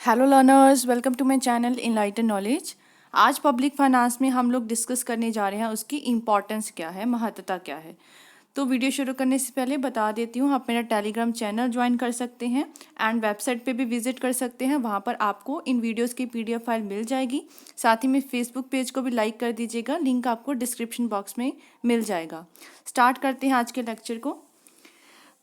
Hello learners, welcome to my channel enlighten knowledge. आज public finance में हम लोग डिस्कस करने जा रहे हैं उसकी इम्पोर्टेंस क्या है, महत्वता क्या है। तो वीडियो शुरू करने से पहले बता देती हूँ, आप मेरा टेलीग्राम चैनल ज्वाइन कर सकते हैं एंड वेबसाइट पे भी विजिट कर सकते हैं। वहाँ पर आपको इन वीडियोस की पीडीएफ फाइल मिल जाएगी। साथ ही में फेसबुक पेज को भी लाइक कर दीजिएगा, लिंक आपको डिस्क्रिप्शन बॉक्स में मिल जाएगा। स्टार्ट करते हैं आज के लेक्चर को।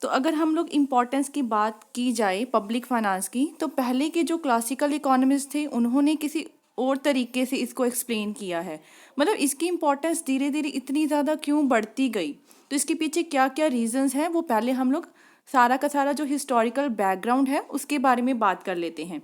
तो अगर हम लोग इम्पोर्टेंस की बात की जाए पब्लिक फाइनेंस की, तो पहले के जो क्लासिकल इकोनॉमिस्ट थे उन्होंने किसी और तरीके से इसको एक्सप्लेन किया है। मतलब इसकी इम्पोर्टेंस धीरे धीरे इतनी ज़्यादा क्यों बढ़ती गई, तो इसके पीछे क्या क्या रीजंस हैं, वो पहले हम लोग सारा का सारा जो हिस्टोरिकल बैकग्राउंड है उसके बारे में बात कर लेते हैं।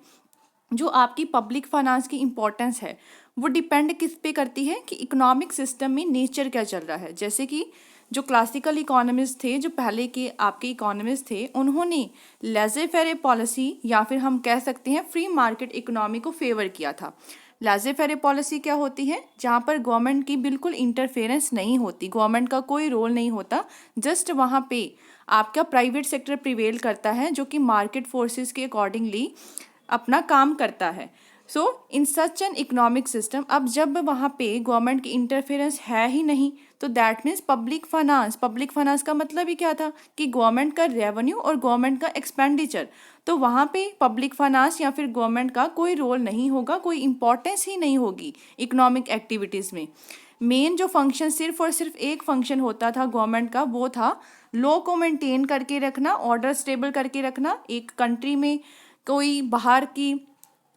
जो आपकी पब्लिक फाइनेंस की इम्पोर्टेंस है वो डिपेंड किस पे करती है कि इकोनॉमिक सिस्टम में नेचर क्या चल रहा है। जैसे कि जो क्लासिकल इकोनॉमिस्ट थे, जो पहले के आपके इकोनॉमिस्ट थे, उन्होंने लेजे फेरे पॉलिसी या फिर हम कह सकते हैं फ्री मार्केट इकोनॉमी को फेवर किया था। लेजे फेरे पॉलिसी क्या होती है? जहाँ पर गवर्नमेंट की बिल्कुल इंटरफेरेंस नहीं होती, गवर्नमेंट का कोई रोल नहीं होता, जस्ट वहाँ पे आपका प्राइवेट सेक्टर प्रिवेल करता है जो कि मार्केट फोर्सेस के अकॉर्डिंगली अपना काम करता है। सो इन सच एन इकोनॉमिक सिस्टम, अब जब वहाँ पे गवर्नमेंट की इंटरफेरेंस है ही नहीं, तो दैट मीन्स पब्लिक फाइनेंस का मतलब ही क्या था कि गवर्नमेंट का रेवेन्यू और गवर्नमेंट का एक्सपेंडिचर, तो वहाँ पे पब्लिक फाइनेंस या फिर गवर्नमेंट का कोई रोल नहीं होगा, कोई इंपॉर्टेंस ही नहीं होगी इकोनॉमिक एक्टिविटीज़ में। मेन जो फंक्शन सिर्फ और सिर्फ एक फंक्शन होता था गवर्नमेंट का, वो था लॉ को मेंटेन करके रखना, ऑर्डर स्टेबल करके रखना, एक कंट्री में कोई बाहर की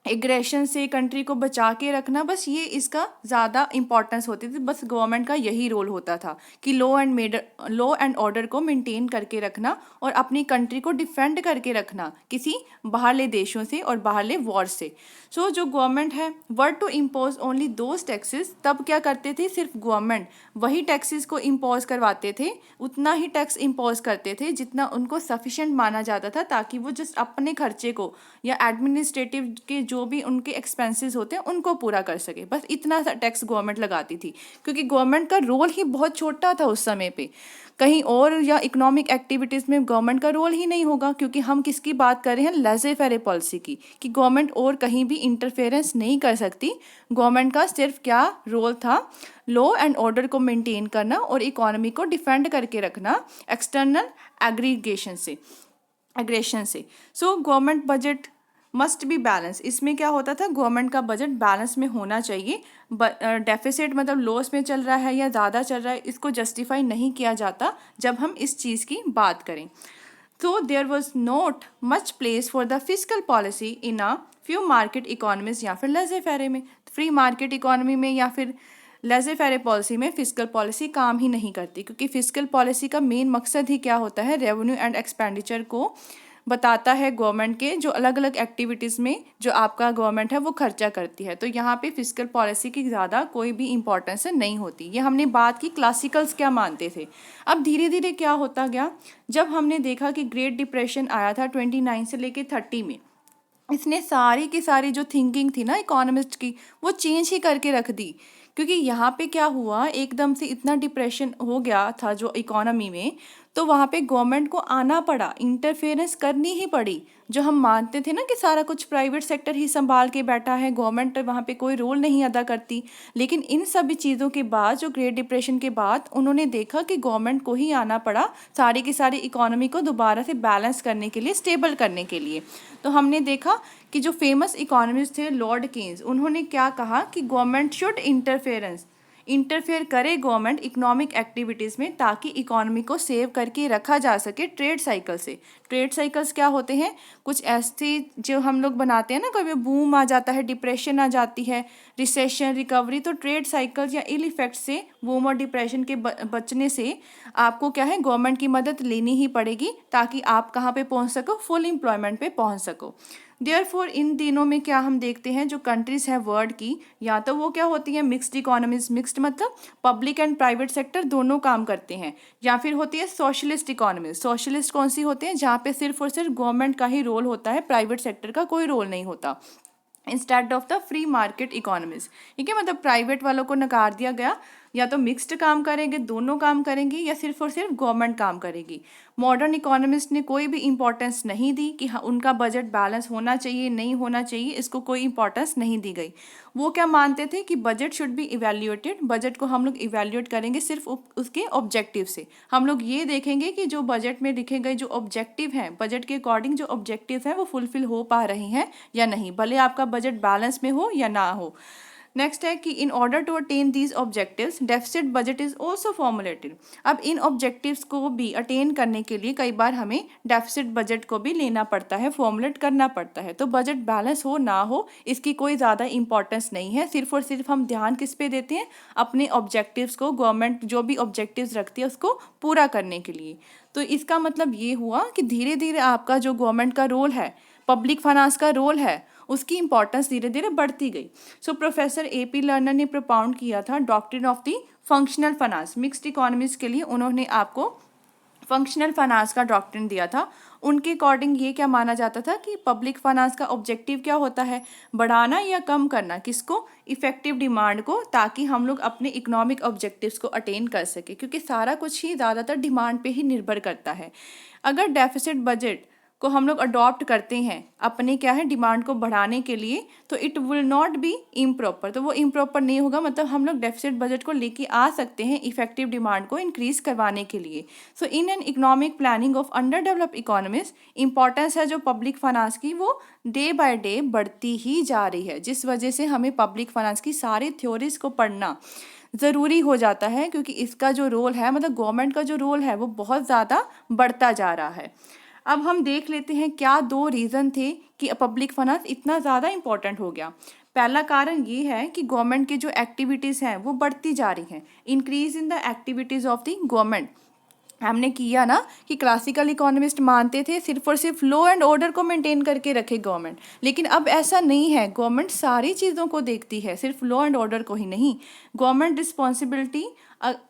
एग्रेशन से कंट्री को बचा के रखना। बस ये इसका ज़्यादा इंपॉर्टेंस होती थी, बस गवर्नमेंट का यही रोल होता था कि लॉ एंड ऑर्डर को मेंटेन करके रखना और अपनी कंट्री को डिफेंड करके रखना किसी बाहरले देशों से और बाहरले वॉर से। सो जो गवर्नमेंट है were to impose only those taxes, तब क्या करते थे, सिर्फ गवर्नमेंट वही टैक्सेस को इम्पोज करवाते थे, उतना ही टैक्स इम्पोज करते थे जितना उनको सफिशिएंट माना जाता था, ताकि वो जस्ट अपने खर्चे को या एडमिनिस्ट्रेटिव के जो भी उनके एक्सपेंसेस होते हैं उनको पूरा कर सके। बस इतना सा टैक्स गवर्नमेंट लगाती थी, क्योंकि गवर्नमेंट का रोल ही बहुत छोटा था उस समय पे। कहीं और या इकोनॉमिक एक्टिविटीज़ में गवर्नमेंट का रोल ही नहीं होगा, क्योंकि हम किसकी बात कर रहे हैं, लेजे फेरे पॉलिसी की, कि गवर्नमेंट और कहीं भी इंटरफेरेंस नहीं कर सकती। गवर्नमेंट का सिर्फ क्या रोल था, लॉ एंड ऑर्डर को मेंटेन करना और इकोनॉमी को डिफेंड करके रखना एक्सटर्नल एग्रेशन से। So government budget must be balance, इसमें क्या होता था, गवर्नमेंट का बजट बैलेंस में होना चाहिए। डेफिसिट मतलब लॉस में चल रहा है या ज़्यादा चल रहा है, इसको जस्टिफाई नहीं किया जाता जब हम इस चीज़ की बात करें। तो there was not much place for the physical policy in a few market economies या फिर लेजे फेरे में। फ्री मार्केट इकोनॉमी में या फिर लेजे फेरे पॉलिसी में फिजिकल पॉलिसी काम ही नहीं करती, क्योंकि फिजिकल पॉलिसी का मेन मकसद ही क्या होता है, रेवेन्यू एंड एक्सपेंडिचर को बताता है गवर्नमेंट के जो अलग अलग एक्टिविटीज़ में जो आपका गवर्नमेंट है वो खर्चा करती है। तो यहाँ पे फिजिकल पॉलिसी की ज़्यादा कोई भी इंपॉर्टेंस नहीं होती। ये हमने बात की क्लासिकल्स क्या मानते थे। अब धीरे धीरे क्या होता गया, जब हमने देखा कि ग्रेट डिप्रेशन आया था 29 से लेके 30 में, इसने सारी की सारी जो थिंकिंग थी ना इकोनॉमिस्ट की, वो चेंज ही करके रख दी। क्योंकि यहाँ पे क्या हुआ, एकदम से इतना डिप्रेशन हो गया था जो इकोनॉमी में, तो वहाँ पे गवर्नमेंट को आना पड़ा, इंटरफेरेंस करनी ही पड़ी। जो हम मानते थे ना कि सारा कुछ प्राइवेट सेक्टर ही संभाल के बैठा है, गवर्नमेंट वहाँ पे कोई रोल नहीं अदा करती, लेकिन इन सभी चीज़ों के बाद, जो ग्रेट डिप्रेशन के बाद, उन्होंने देखा कि गवर्नमेंट को ही आना पड़ा सारी की सारी इकोनॉमी को दोबारा से बैलेंस करने के लिए, स्टेबल करने के लिए। तो हमने देखा कि जो फेमस इकोनॉमिस्ट थे लॉर्ड केन्स, उन्होंने क्या कहा कि गवर्नमेंट शुड इंटरफेयर करे गवर्नमेंट इकोनॉमिक एक्टिविटीज़ में, ताकि इकोनॉमी को सेव करके रखा जा सके ट्रेड साइकिल से। ट्रेड साइकिल्स क्या होते हैं, कुछ ऐसे जो हम लोग बनाते हैं ना, कभी बूम आ जाता है, डिप्रेशन आ जाती है, रिसेशन, रिकवरी, तो ट्रेड साइकिल्स या इल इफेक्ट से, बूम और डिप्रेशन के बचने से आपको क्या है, गवर्नमेंट की मदद लेनी ही पड़ेगी, ताकि आप कहाँ पे पहुँच सको, फुल एम्प्लॉयमेंट पे पहुँच सको। देयरफॉर इन दिनों में क्या हम देखते हैं, जो कंट्रीज़ हैं वर्ल्ड की, या तो वो क्या होती हैं मिक्स्ड इकोनॉमीज, मिक्स्ड मतलब पब्लिक एंड प्राइवेट सेक्टर दोनों काम करते हैं, या फिर होती है सोशलिस्ट इकोनॉमीज। सोशलिस्ट कौन सी होते हैं, जहाँ पे सिर्फ और सिर्फ गवर्नमेंट का ही रोल होता है, प्राइवेट सेक्टर का कोई रोल नहीं होता, instead of the free market economies. ठीक है, मतलब प्राइवेट वालों को नकार दिया गया, या तो मिक्स्ड काम करेंगे, दोनों काम करेंगे, या सिर्फ और सिर्फ गवर्नमेंट काम करेगी। मॉडर्न इकोनॉमिस्ट ने कोई भी इंपॉर्टेंस नहीं दी कि हाँ उनका बजट बैलेंस होना चाहिए नहीं होना चाहिए, इसको कोई इंपॉर्टेंस नहीं दी गई। वो क्या मानते थे कि budget should be evaluated, budget को हम लोग इवैल्यूएट करेंगे सिर्फ उसके ऑब्जेक्टिव से। हम लोग ये देखेंगे कि जो बजट में लिखे गए जो ऑब्जेक्टिव हैं, बजट के अकॉर्डिंग जो ऑब्जेक्टिव हैं वो फुलफिल हो पा रहे हैं या नहीं, भले आपका बजट बैलेंस में हो या ना हो। नेक्स्ट है कि in order to attain these objectives deficit budget is also formulated. अब इन ऑब्जेक्टिव्स को भी अटेन करने के लिए कई बार हमें डेफिसिट बजट को भी लेना पड़ता है, फॉर्मुलेट करना पड़ता है। तो बजट बैलेंस हो ना हो इसकी कोई ज़्यादा इंपॉर्टेंस नहीं है, सिर्फ और सिर्फ हम ध्यान किस पे देते हैं, अपने ऑब्जेक्टिव्स को, गवर्नमेंट जो भी ऑब्जेक्टिव्स रखती है उसको पूरा करने के लिए। तो इसका मतलब ये हुआ कि धीरे धीरे आपका जो गवर्नमेंट का रोल है, पब्लिक फाइनेंस का रोल है, उसकी इंपॉर्टेंस धीरे धीरे बढ़ती गई। सो प्रोफेसर AP लर्नर ने प्रोपाउंड किया था doctrine of the functional finance. Mixed economics के लिए उन्होंने आपको फंक्शनल फाइनेंस का डॉक्ट्रिन दिया था। उनके अकॉर्डिंग ये क्या माना जाता था कि पब्लिक फाइनेंस का ऑब्जेक्टिव क्या होता है, बढ़ाना या कम करना, किसको, इफेक्टिव डिमांड को, ताकि हम लोग अपने इकोनॉमिक ऑब्जेक्टिव्स को अटेन कर सके, क्योंकि सारा कुछ ही ज़्यादातर डिमांड पे ही निर्भर करता है। अगर डेफिसिट बजट को हम लोग अडॉप्ट करते हैं अपने क्या है डिमांड को बढ़ाने के लिए, तो it will not be improper, तो वो इम्प्रॉपर नहीं होगा। मतलब हम लोग डेफिसिट बजट को लेके आ सकते हैं इफेक्टिव डिमांड को इंक्रीज करवाने के लिए। So in an economic planning of under develop economies, importance है जो पब्लिक फाइनेंस की वो डे बाय डे बढ़ती ही जा रही है, जिस वजह से हमें पब्लिक फाइनेंस की सारी थ्योरीज को पढ़ना ज़रूरी हो जाता है, क्योंकि इसका जो रोल है, मतलब गवर्नमेंट का जो रोल है वो बहुत ज़्यादा बढ़ता जा रहा है। अब हम देख लेते हैं क्या दो रीज़न थे कि पब्लिक फाइनेंस इतना ज़्यादा इम्पोर्टेंट हो गया। पहला कारण ये है कि गवर्नमेंट की जो एक्टिविटीज़ हैं वो बढ़ती जा रही हैं, increase in the activities of the government. हमने किया ना कि क्लासिकल इकोनॉमिस्ट मानते थे सिर्फ और सिर्फ लॉ एंड ऑर्डर को मेंटेन करके रखे गवर्नमेंट, लेकिन अब ऐसा नहीं है। गवर्नमेंट सारी चीज़ों को देखती है, सिर्फ लॉ एंड ऑर्डर को ही नहीं। गवर्नमेंट रिस्पॉन्सिबिलिटी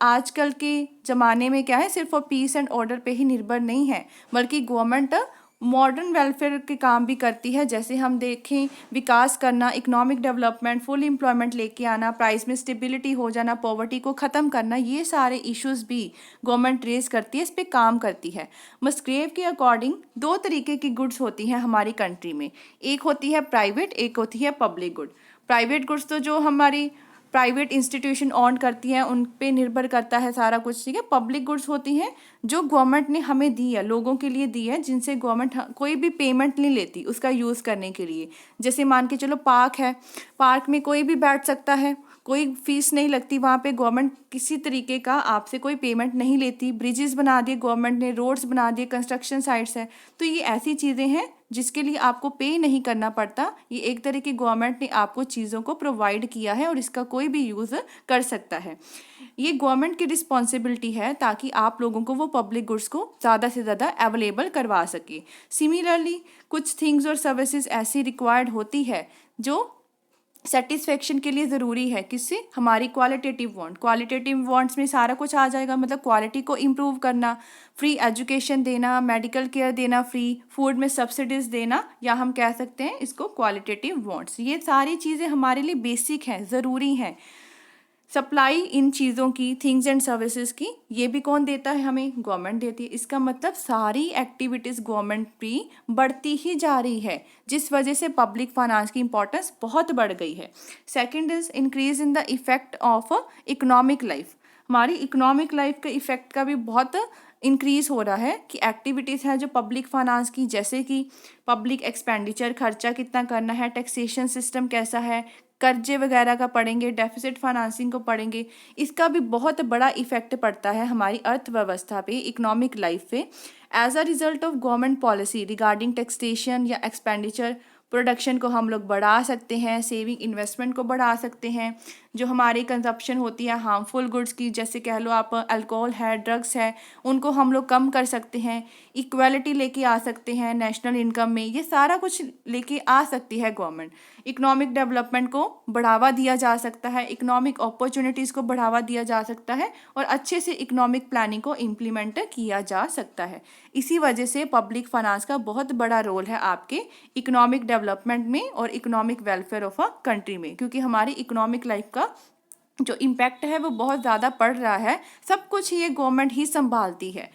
आजकल के ज़माने में क्या है, सिर्फ और पीस एंड ऑर्डर पे ही निर्भर नहीं है, बल्कि गवर्नमेंट मॉडर्न वेलफेयर के काम भी करती है। जैसे हम देखें, विकास करना, इकोनॉमिक डेवलपमेंट, फुल एम्प्लॉयमेंट लेके आना, प्राइस में स्टेबिलिटी हो जाना, पॉवर्टी को ख़त्म करना, ये सारे इश्यूज भी गवर्नमेंट रेज करती है, इस पर काम करती है। मस्ग्रेव के अकॉर्डिंग दो तरीके की गुड्स होती हैं हमारी कंट्री में, एक होती है प्राइवेट, एक होती है पब्लिक गुड। प्राइवेट गुड्स तो जो हमारी प्राइवेट इंस्टीट्यूशन ऑन करती हैं उन पे निर्भर करता है सारा कुछ, ठीक है। पब्लिक गुड्स होती हैं जो गवर्नमेंट ने हमें दी है, लोगों के लिए दी है, जिनसे गवर्नमेंट कोई भी पेमेंट नहीं लेती उसका यूज़ करने के लिए। जैसे मान के चलो पार्क है, पार्क में कोई भी बैठ सकता है, कोई फीस नहीं लगती, वहाँ पे गवर्नमेंट किसी तरीके का आपसे कोई पेमेंट नहीं लेती। ब्रिजेस बना दिए गवर्नमेंट ने, रोड्स बना दिए, कंस्ट्रक्शन साइट्स है, तो ये ऐसी चीज़ें हैं जिसके लिए आपको पे नहीं करना पड़ता। ये एक तरह की गवर्नमेंट ने आपको चीज़ों को प्रोवाइड किया है और इसका कोई भी यूज़ कर सकता है। ये गवर्नमेंट की रिस्पॉन्सिबिलिटी है ताकि आप लोगों को वो पब्लिक गुड्स को ज़्यादा से ज़्यादा अवेलेबल करवा सके। सिमिलरली कुछ थिंग्स और सर्विसेज ऐसी रिक्वायर्ड होती है जो सेटिस्फेक्शन के लिए ज़रूरी है, किससे, हमारी क्वालिटेटिव वांट। क्वालिटेटिव वांट्स में सारा कुछ आ जाएगा, मतलब क्वालिटी को इम्प्रूव करना, फ्री एजुकेशन देना, मेडिकल केयर देना, फ्री फूड में सब्सिडीज़ देना, या हम कह सकते हैं इसको क्वालिटेटिव वांट्स। ये सारी चीज़ें हमारे लिए बेसिक हैं, ज़रूरी हैं। सप्लाई इन चीज़ों की, थिंग्स एंड सर्विसेज की, ये भी कौन देता है, हमें गवर्नमेंट देती है। इसका मतलब सारी एक्टिविटीज़ गवर्नमेंट की बढ़ती ही जा रही है, जिस वजह से पब्लिक फाइनेंस की इंपॉर्टेंस बहुत बढ़ गई है। Second is increase in the effect of economic life. हमारी इकोनॉमिक लाइफ के इफेक्ट का भी बहुत इंक्रीज हो रहा है कि एक्टिविटीज़ हैं जो पब्लिक फाइनेंस की, जैसे कि पब्लिक एक्सपेंडिचर, खर्चा कितना करना है, टैक्सेशन सिस्टम कैसा है, कर्जे वगैरह का पढ़ेंगे, डेफिसिट फाइनेंसिंग को पढ़ेंगे। इसका भी बहुत बड़ा इफेक्ट पड़ता है हमारी अर्थव्यवस्था पे, इकोनॉमिक लाइफ पे। As a result of government policy regarding taxation या एक्सपेंडिचर, प्रोडक्शन को हम लोग बढ़ा सकते हैं, सेविंग इन्वेस्टमेंट को बढ़ा सकते हैं। जो हमारी कंजप्शन होती है हार्मफुल गुड्स की, जैसे कह लो आप अल्कोहल है, ड्रग्स है, उनको हम लोग कम कर सकते हैं। इक्वालिटी लेके आ सकते हैं नेशनल इनकम में, ये सारा कुछ लेके आ सकती है गवर्नमेंट। इकोनॉमिक डेवलपमेंट को बढ़ावा दिया जा सकता है, इकोनॉमिक अपॉर्चुनिटीज़ को बढ़ावा दिया जा सकता है, और अच्छे से इकोनॉमिक प्लानिंग को इम्प्लीमेंट किया जा सकता है। इसी वजह से पब्लिक फाइनेंस का बहुत बड़ा रोल है आपके इकोनॉमिक डेवलपमेंट में और economic welfare of a country में, क्योंकि हमारी इकोनॉमिक लाइफ का जो इम्पैक्ट है वो बहुत ज़्यादा पड़ रहा है, सब कुछ ये गवर्नमेंट ही संभालती है।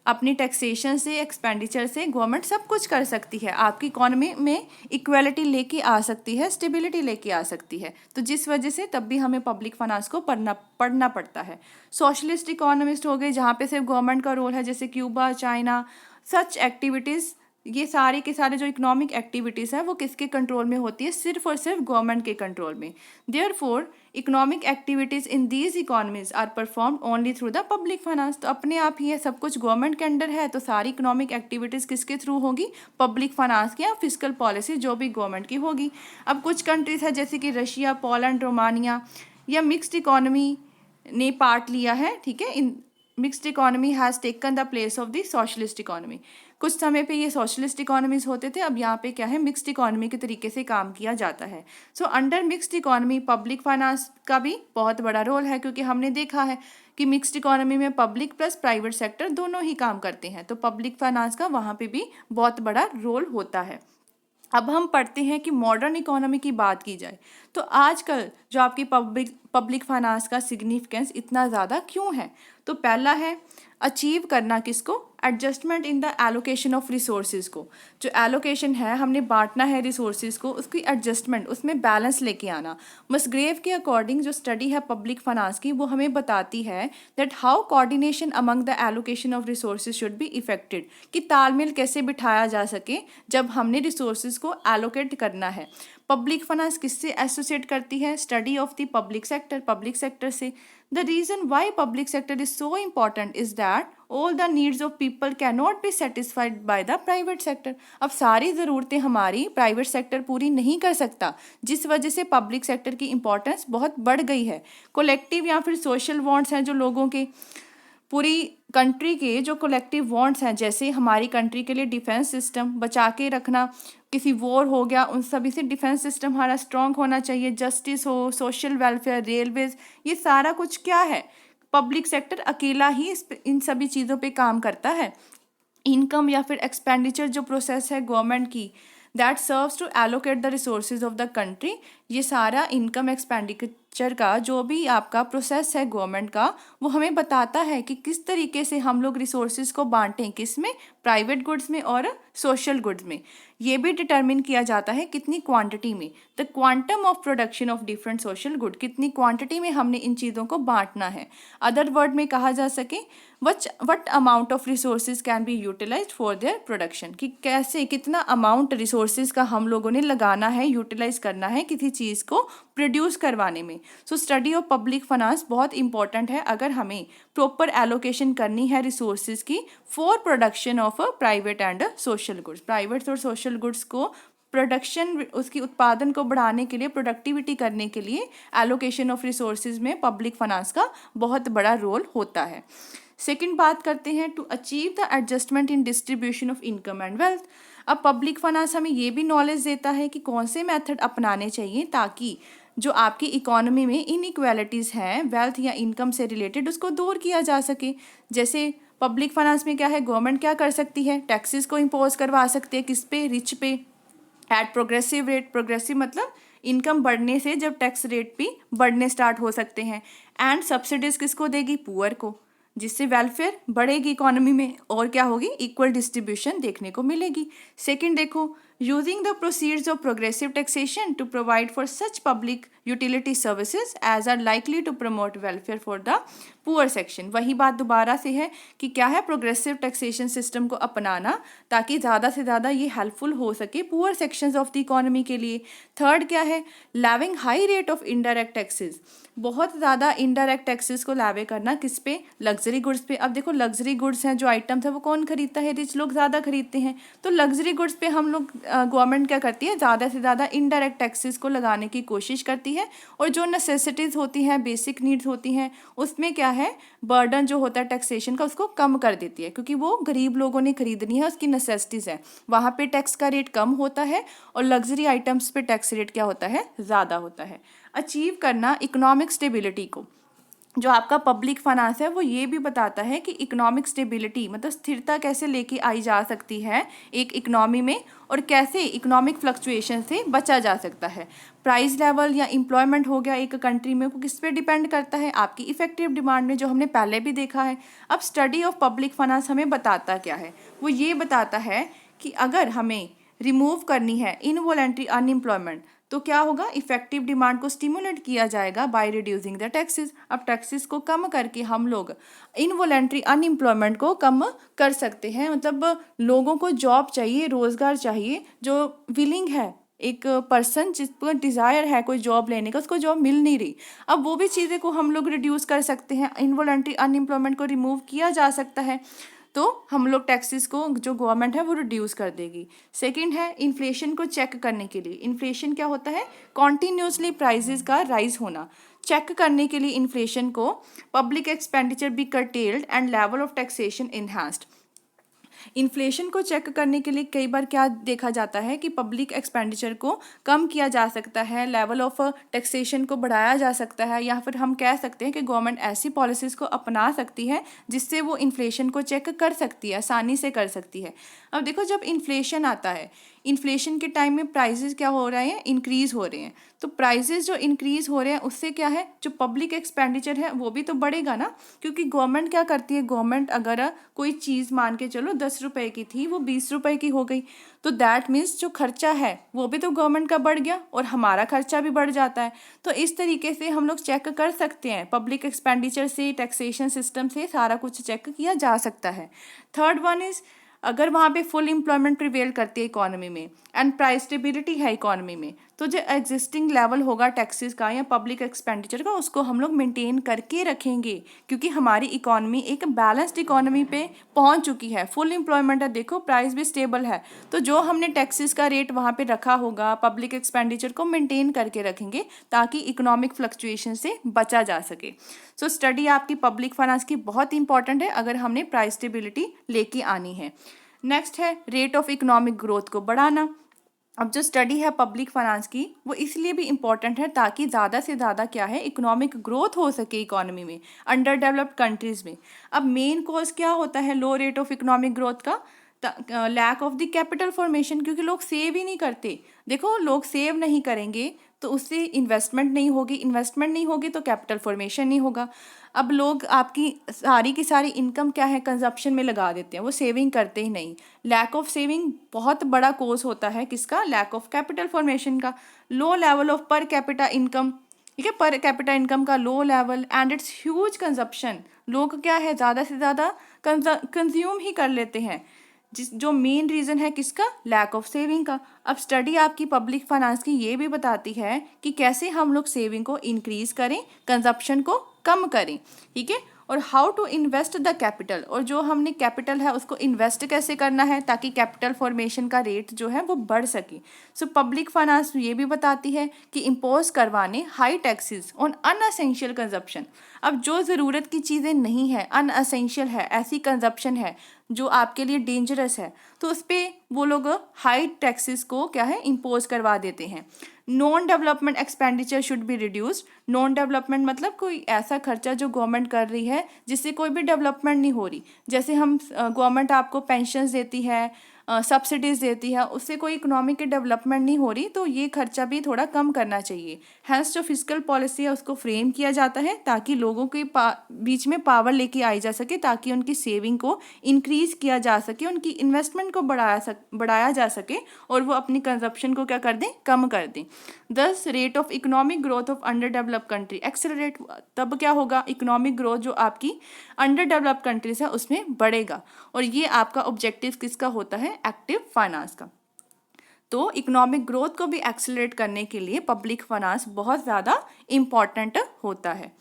अपनी टैक्सेशन से, एक्सपेंडिचर से गवर्नमेंट सब कुछ कर सकती है, आपकी इकोनॉमी में इक्वालिटी लेके आ सकती है, स्टेबिलिटी लेके आ सकती है। तो जिस वजह से तब भी हमें पब्लिक फाइनेंस को पढ़ना पड़ता है। सोशलिस्ट इकोनॉमिस्ट हो गए जहाँ पे सिर्फ गवर्नमेंट का रोल है, जैसे क्यूबा, चाइना, सच एक्टिविटीज़, ये सारे के सारे जो इकोनॉमिक एक्टिविटीज़ है वो किसके कंट्रोल में होती है? सिर्फ और सिर्फ गवर्नमेंट के कंट्रोल में। Therefore economic activities in these economies are performed only through the public finance. तो अपने आप ही है, सब कुछ गवर्नमेंट के अंडर है, तो सारी इकोनॉमिक एक्टिविटीज़ किसके थ्रू होगी? पब्लिक फाइनेंस की या फिजिकल पॉलिसी जो भी गवर्नमेंट की होगी। अब कुछ कंट्रीज़ है जैसे कि रशिया, पोलैंड, रोमानिया या मिक्स्ड इकोनॉमी ने पार्ट लिया है, ठीक है। In mixed economy has taken the place of the socialist economy. कुछ समय पे ये सोशलिस्ट इकोनॉमीज होते थे, अब यहाँ पे क्या है, मिक्स्ड इकोनॉमी के तरीके से काम किया जाता है। So under mixed economy public finance का भी बहुत बड़ा रोल है, क्योंकि हमने देखा है कि मिक्स्ड इकोनॉमी में पब्लिक प्लस प्राइवेट सेक्टर दोनों ही काम करते हैं, तो पब्लिक फाइनेंस का वहाँ पे भी बहुत बड़ा रोल होता है। अब हम पढ़ते हैं कि मॉडर्न इकोनॉमी की बात की जाए तो आजकल जो आपकी पब्लिक फाइनेंस का सिग्निफिकेंस इतना ज़्यादा क्यों है? तो पहला है अचीव करना, किसको? Adjustment in the allocation of resources को। जो एलोकेशन है, हमने बांटना है रिसोर्सेज को, उसकी एडजस्टमेंट, उसमें बैलेंस लेके आना। मसग्रेव के अकॉर्डिंग जो स्टडी है पब्लिक फाइनेंस की, वो हमें बताती है that how coordination among the allocation of resources should be affected, कि तालमेल कैसे बिठाया जा सके जब हमने रिसोर्सेज को एलोकेट करना है। पब्लिक फाइनेंस किससे एसोसिएट करती है? Study of the public sector से। The reason why public sector is so important is that all the needs of people can not be satisfied by the private sector. अब सारी ज़रूरतें हमारी private sector पूरी नहीं कर सकता, जिस वजह से पब्लिक सेक्टर की इंपॉर्टेंस बहुत बढ़ गई है। कोलेक्टिव या फिर सोशल वांट्स हैं जो लोगों के, पूरी कंट्री के जो कलेक्टिव वांट्स हैं, जैसे हमारी कंट्री के लिए डिफेंस सिस्टम बचा के रखना, किसी वॉर हो गया, उन सभी से डिफेंस सिस्टम हमारा स्ट्रांग होना चाहिए, जस्टिस हो, सोशल वेलफेयर, रेलवेज, ये सारा कुछ क्या है? पब्लिक सेक्टर अकेला ही इन सभी चीज़ों पे काम करता है। इनकम या फिर एक्सपेंडिचर जो प्रोसेस है गवर्नमेंट की, that serves to allocate the resources of the country, ये सारा इनकम एक्सपेंडिचर का जो भी आपका प्रोसेस है गवर्नमेंट का, वो हमें बताता है कि किस तरीके से हम लोग रिसोर्सेज को बांटें, किस में? प्राइवेट गुड्स में और सोशल गुड्स में। ये भी डिटरमिन किया जाता है कितनी क्वांटिटी में, the quantum of production of different social good, कितनी क्वांटिटी में हमने इन चीज़ों को बांटना है। अदर वर्ड में कहा जा सके what amount of resources can be utilized for their production, कि कैसे, कितना अमाउंट रिसोर्सेज का हम लोगों ने लगाना है, यूटिलाइज करना है किसी चीज़ को प्रोड्यूस करवाने में। So study of public finance बहुत इंपॉर्टेंट है अगर हमें प्रॉपर एलोकेशन करनी है रिसोर्सेज की for production of private and social goods. Private और सोशल गुड्स को प्रोडक्शन, उसकी उत्पादन को बढ़ाने के लिए, प्रोडक्टिविटी करने के लिए एलोकेशन ऑफ रिसोर्सेज में पब्लिक फाइनेंस का बहुत बड़ा रोल होता है। सेकंड बात करते हैं to achieve the adjustment in distribution of income and wealth. अब पब्लिक फाइनेंस हमें ये भी नॉलेज देता है कि कौन से मेथड अपनाने चाहिए ताकि जो आपकी इकोनॉमी में इनइक्वालिटीज़ हैं वेल्थ या इनकम से रिलेटेड, उसको दूर किया जा सके। जैसे पब्लिक फाइनेंस में क्या है, गवर्नमेंट क्या कर सकती है? टैक्सेस को इम्पोज करवा सकती है, किस पे? रिच पे, एट प्रोग्रेसिव रेट। प्रोग्रेसिव मतलब इनकम बढ़ने से जब टैक्स रेट भी बढ़ने स्टार्ट हो सकते हैं। एंड सब्सिडीज किसको देगी? पुअर को, जिससे वेलफेयर बढ़ेगी इकोनॉमी में और क्या होगी? इक्वल डिस्ट्रीब्यूशन देखने को मिलेगी। सेकंड देखो, using the proceeds of progressive taxation to provide for such public utility services as are likely to promote welfare for the poor section. वही बात दोबारा से है कि क्या है, प्रोग्रेसिव टैक्सेशन सिस्टम को अपनाना ताकि ज़्यादा से ज़्यादा ये हेल्पफुल हो सके poor sections of the economy के लिए। थर्ड क्या है, levying high rate of indirect taxes, बहुत ज़्यादा इनडायरेक्ट टैक्सेस को लावे करना, किस पे? लग्जरी गुड्स पे। अब देखो लग्जरी गुड्स हैं जो आइटम्स है वो कौन खरीदता है? रिच लोग ज़्यादा खरीदते हैं। तो लग्जरी गुड्स पे हम लोग गवर्नमेंट क्या करती है, ज़्यादा से ज़्यादा इनडायरेक्ट टैक्सेस को लगाने की कोशिश करती है। और जो नेसेसिटीज़ होती हैं, बेसिक नीड्स होती हैं, उसमें क्या है, बर्डन जो होता है टैक्सेशन का उसको कम कर देती है, क्योंकि वो गरीब लोगों ने खरीदनी है, उसकी नेसेसिटीज़ है, वहाँ पे टैक्स का रेट कम होता है और लग्जरी आइटम्स पे टैक्स रेट क्या होता है? ज़्यादा होता है। अचीव करना इकोनॉमिक स्टेबिलिटी को, जो आपका पब्लिक फाइनेंस है वो ये भी बताता है कि इकोनॉमिक स्टेबिलिटी मतलब स्थिरता कैसे लेके आई जा सकती है एक इकोनॉमी में, और कैसे इकोनॉमिक फ्लक्चुएशन से बचा जा सकता है। प्राइस लेवल या एम्प्लॉयमेंट हो गया एक कंट्री में, वो किस पे डिपेंड करता है, आपकी इफेक्टिव डिमांड में, जो हमने पहले भी देखा है। अब स्टडी ऑफ पब्लिक फाइनेंस हमें बताता क्या है, वो ये बताता है कि अगर हमें रिमूव करनी है इनवॉलेंट्री अनएम्प्लॉयमेंट तो क्या होगा, इफेक्टिव डिमांड को स्टिमुलेट किया जाएगा बाय रिड्यूसिंग द टैक्सेस। अब टैक्सेस को कम करके हम लोग इनवॉलेंट्री अनएम्प्लॉयमेंट को कम कर सकते हैं। मतलब लोगों को जॉब चाहिए, रोजगार चाहिए, जो विलिंग है, एक पर्सन जिसको डिज़ायर है कोई जॉब लेने का, उसको जॉब मिल नहीं रही। अब वो भी चीज़ें को हम लोग रिड्यूस कर सकते हैं, इनवॉलेंट्री अनएम्प्लॉयमेंट को रिमूव किया जा सकता है, तो हम लोग टैक्सेस को जो गवर्नमेंट है वो रिड्यूस कर देगी। सेकंड है इन्फ्लेशन को चेक करने के लिए। इन्फ्लेशन क्या होता है, कॉन्टिन्यूसली प्राइसेस का राइज होना। चेक करने के लिए इन्फ्लेशन को public expenditure B curtailed and level of taxation enhanced. Inflation को चेक करने के लिए कई बार क्या देखा जाता है कि पब्लिक एक्सपेंडिचर को कम किया जा सकता है, लेवल ऑफ टैक्सेशन को बढ़ाया जा सकता है, या फिर हम कह सकते हैं कि गवर्नमेंट ऐसी पॉलिसीज़ को अपना सकती है जिससे वो इन्फ्लेशन को चेक कर सकती है, आसानी से कर सकती है। अब देखो जब इन्फ्लेशन आता है, इन्फ्लेशन के टाइम में प्राइसेस क्या हो रहे हैं, इंक्रीज़ हो रहे हैं। तो प्राइसेस जो इंक्रीज़ हो रहे हैं उससे क्या है, जो पब्लिक एक्सपेंडिचर है वो भी तो बढ़ेगा ना, क्योंकि गवर्नमेंट क्या करती है, गवर्नमेंट अगर कोई चीज़ मान के चलो 10 रुपए की थी वो 20 रुपए की हो गई, तो दैट मीन्स जो खर्चा है वो भी तो गवर्नमेंट का बढ़ गया और हमारा खर्चा भी बढ़ जाता है। तो इस तरीके से हम लोग चेक कर सकते हैं, पब्लिक एक्सपेंडिचर से, टैक्सेशन सिस्टम से सारा कुछ चेक किया जा सकता है। थर्ड वन इज़ अगर वहाँ पे फुल एम्प्लॉयमेंट प्रिवेल करती है इकोनॉमी में एंड प्राइस स्टेबिलिटी है इकोनॉमी में, तो जो एग्जिस्टिंग लेवल होगा टैक्सेस का या पब्लिक एक्सपेंडिचर का उसको हम लोग मेंटेन करके रखेंगे, क्योंकि हमारी इकोनॉमी एक बैलेंस्ड इकोनॉमी पे पहुंच चुकी है। फुल एम्प्लॉयमेंट है, देखो प्राइस भी स्टेबल है, तो जो हमने टैक्सेस का रेट वहाँ पे रखा होगा, पब्लिक एक्सपेंडिचर को मेंटेन करके रखेंगे ताकि इकोनॉमिक फ्लक्चुएशन से बचा जा सके। सो स्टडी आपकी पब्लिक फाइनेंस की बहुत इंपॉर्टेंट है अगर हमने प्राइस स्टेबिलिटी लेके आनी है। नेक्स्ट है रेट ऑफ इकोनॉमिक ग्रोथ को बढ़ाना। अब जो स्टडी है पब्लिक फाइनेंस की वो इसलिए भी इम्पॉर्टेंट है ताकि ज़्यादा से ज़्यादा क्या है, इकोनॉमिक ग्रोथ हो सके इकोनॉमी में, अंडर डेवलप्ड कंट्रीज़ में। अब मेन कॉज क्या होता है low rate of economic growth का, lack of the capital formation, क्योंकि लोग सेव ही नहीं करते। देखो लोग सेव नहीं करेंगे तो उससे इन्वेस्टमेंट नहीं होगी, इन्वेस्टमेंट नहीं होगी तो कैपिटल फॉर्मेशन नहीं होगा। अब लोग आपकी सारी की सारी इनकम क्या है, कंजप्शन में लगा देते हैं, वो सेविंग करते ही नहीं। लैक ऑफ सेविंग बहुत बड़ा कोज होता है किसका, लैक ऑफ कैपिटल फॉर्मेशन का। Low level of per capita income, ठीक है, पर कैपिटा इनकम का low level and it's huge consumption, लोग क्या है ज़्यादा से ज़्यादा कंज्यूम ही कर लेते हैं, जो मेन रीज़न है किसका, लैक ऑफ सेविंग का। अब स्टडी आपकी पब्लिक फाइनेंस की ये भी बताती है कि कैसे हम लोग सेविंग को इंक्रीज करें, कंजप्शन को कम करें, ठीक है, और how to invest the capital, और जो हमने कैपिटल है उसको इन्वेस्ट कैसे करना है ताकि कैपिटल फॉर्मेशन का रेट जो है वो बढ़ सके। सो पब्लिक फाइनेंस ये भी बताती है कि इम्पोज करवाने हाई टैक्सेस ऑन अनअसेंशियल कंजप्शन। अब जो ज़रूरत की चीज़ें नहीं है, अनअसेंशियल है, ऐसी कंजप्शन है जो आपके लिए डेंजरस है, तो उस पर वो लोग हाई टैक्सेस को क्या है, इम्पोज करवा देते हैं। Non development expenditure should be reduced. Non development मतलब कोई ऐसा खर्चा जो गवर्नमेंट कर रही है जिससे कोई भी डेवलपमेंट नहीं हो रही, जैसे हम गवर्नमेंट आपको पेंशन्स देती है, सब्सिडीज़ देती है, उससे कोई इकोनॉमिक की डेवलपमेंट नहीं हो रही, तो ये खर्चा भी थोड़ा कम करना चाहिए। हैंस जो फिजिकल पॉलिसी है उसको फ्रेम किया जाता है ताकि लोगों के बीच में पावर लेके आई जा सके, ताकि उनकी सेविंग को इंक्रीज़ किया जा सके, उनकी इन्वेस्टमेंट को बढ़ाया जा सके और वो अपनी कंजप्शन को क्या कर दें, कम कर दें। दस rate of economic growth of under developed country accelerate, तब क्या होगा, इकोनॉमिक ग्रोथ जो आपकी अंडर डेवलप्ड कंट्रीज है उसमें बढ़ेगा, और ये आपका ऑब्जेक्टिव किसका होता है, एक्टिव फाइनेंस का। तो इकोनॉमिक ग्रोथ को भी एक्सेलरेट करने के लिए पब्लिक फाइनेंस बहुत ज़्यादा इम्पॉर्टेंट होता है।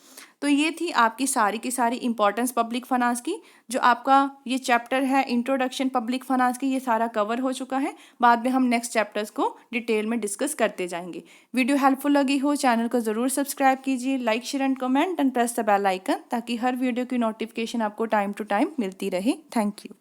तो ये थी आपकी सारी की सारी इम्पॉर्टेंस पब्लिक फाइनेंस की। जो आपका ये चैप्टर है इंट्रोडक्शन पब्लिक फाइनेंस की, ये सारा कवर हो चुका है। बाद में हम नेक्स्ट चैप्टर्स को डिटेल में डिस्कस करते जाएंगे। वीडियो हेल्पफुल लगी हो, चैनल को ज़रूर सब्सक्राइब कीजिए, like share and comment and press the bell icon, ताकि हर वीडियो की नोटिफिकेशन आपको टाइम टू टाइम मिलती रहे। Thank you.